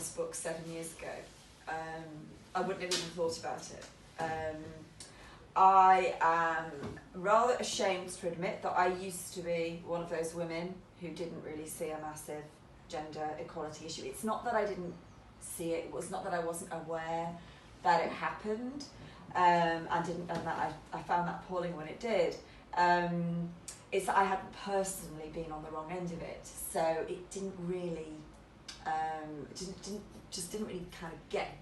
this book 7 years ago, I wouldn't have even thought about it. I am rather ashamed to admit that I used to be one of those women who didn't really see a massive gender equality issue. It's not that I didn't see it, it was not that I wasn't aware that it happened, and that I found that appalling when it did. It's that I hadn't personally been on the wrong end of it, so it didn't really, didn't really kind of get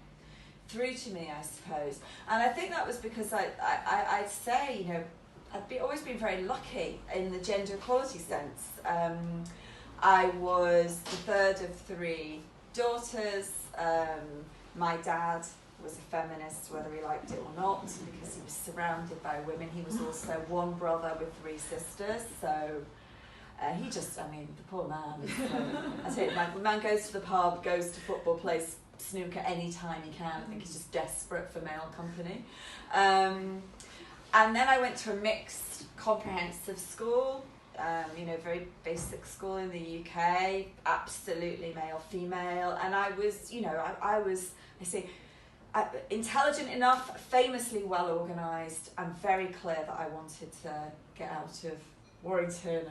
through to me, I suppose. And I think that was because I'd say, you know, always been very lucky in the gender equality sense. I was the third of 3 daughters. My dad was a feminist, whether he liked it or not, because he was surrounded by women. He was also one brother with 3 sisters, so he just, I mean, the poor man. I tell you, the man goes to the pub, goes to football, plays snooker any time he can. I think he's just desperate for male company. And then I went to a mixed comprehensive school, you know, very basic school in the UK, absolutely male, female, and I was, you know, I was intelligent enough, famously well organised, and very clear that I wanted to get out of Warrington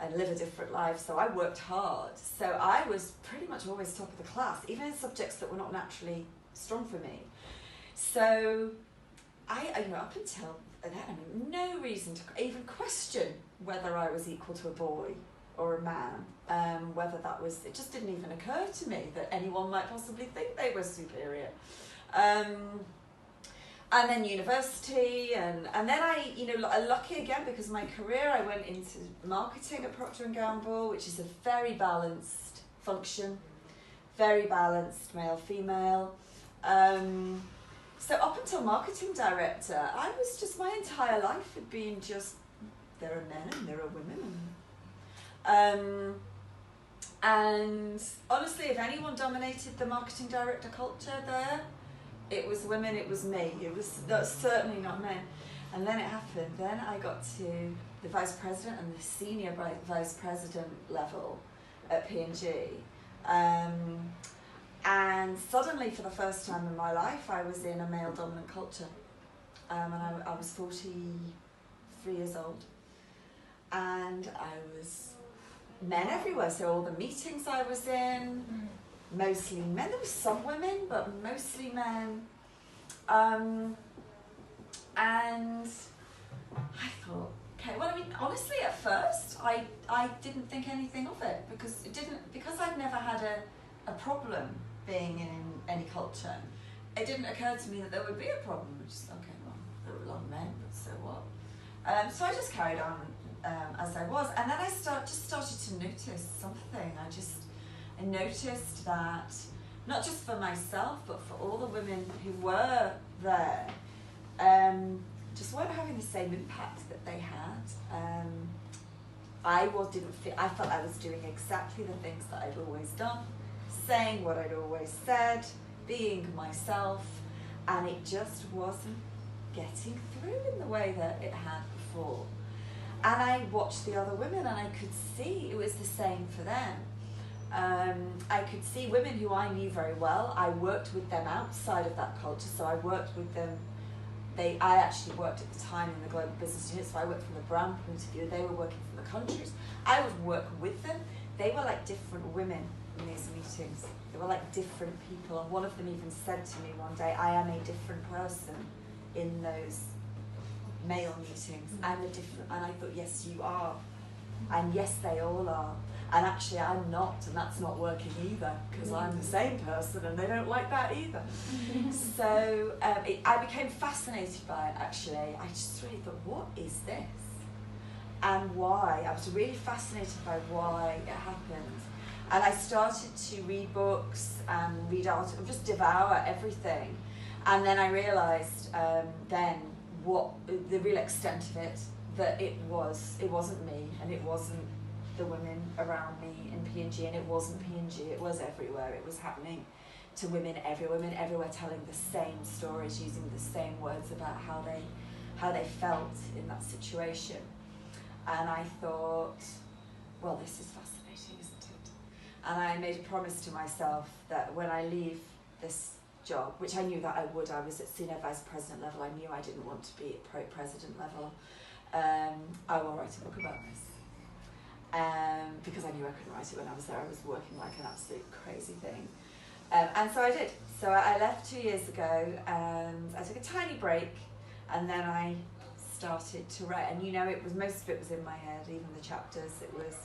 and live a different life, so I worked hard. So I was pretty much always top of the class, even in subjects that were not naturally strong for me. So I you know, up until then, I mean, no reason to even question whether I was equal to a boy or a man, whether that was, it just didn't even occur to me that anyone might possibly think they were superior. And then university, and then I, you know, lucky again, because my career, I went into marketing at Procter & Gamble, which is a very balanced function, very balanced male-female. So up until marketing director, I was just, my entire life had been just, there are men and there are women. And honestly, if anyone dominated the marketing director culture there, it was women, it was me. That's certainly not men. And then it happened. Then I got to the vice president and the senior vice president level at P&G. And suddenly, for the first time in my life, I was in a male-dominant culture. And I was 43 years old. And I was men everywhere. So all the meetings I was in, mostly men. There were some women, but mostly men. And I thought, okay, well, I mean, honestly, at first, I didn't think anything of it, because I'd never had a problem being in any culture. It didn't occur to me that there would be a problem. Just, okay, well, there were a lot of men, but so what? So I just carried on as I was, and then I started to notice something. I noticed that, not just for myself, but for all the women who were there, just weren't having the same impact that they had. I felt I was doing exactly the things that I'd always done, saying what I'd always said, being myself, and it just wasn't getting through in the way that it had before. And I watched the other women, and I could see it was the same for them. I could see women who I knew very well. I worked with them outside of that culture, so I worked with them. I actually worked at the time in the global business unit, so I worked from the brand point of view. They were working from the countries. I would work with them. They were like different women in these meetings. They were like different people, and one of them even said to me one day, I am a different person in those male meetings. I'm a different, and I thought, yes, you are, and yes, they all are, and actually I'm not, and that's not working either, because I'm the same person and they don't like that either. So I became fascinated by it, actually. I just really thought, what is this? And why? I was really fascinated by why it happened. And I started to read books and read articles, and just devour everything. And then I realised then what the real extent of it, that it wasn't me, and it wasn't the women around me in P&G, and it wasn't P&G, it was everywhere. It was happening to women everywhere, telling the same stories, using the same words about how they felt in that situation. And I thought, well, this is fascinating, isn't it? And I made a promise to myself that when I leave this job, which I knew that I would, I was at senior vice president level, I knew I didn't want to be at president level, I will write a book about this. Because I knew I couldn't write it when I was there. I was working like an absolute crazy thing. And so I did. So I left 2 years ago, and I took a tiny break, and then I started to write. And you know, it was, most of it was in my head, even the chapters. It was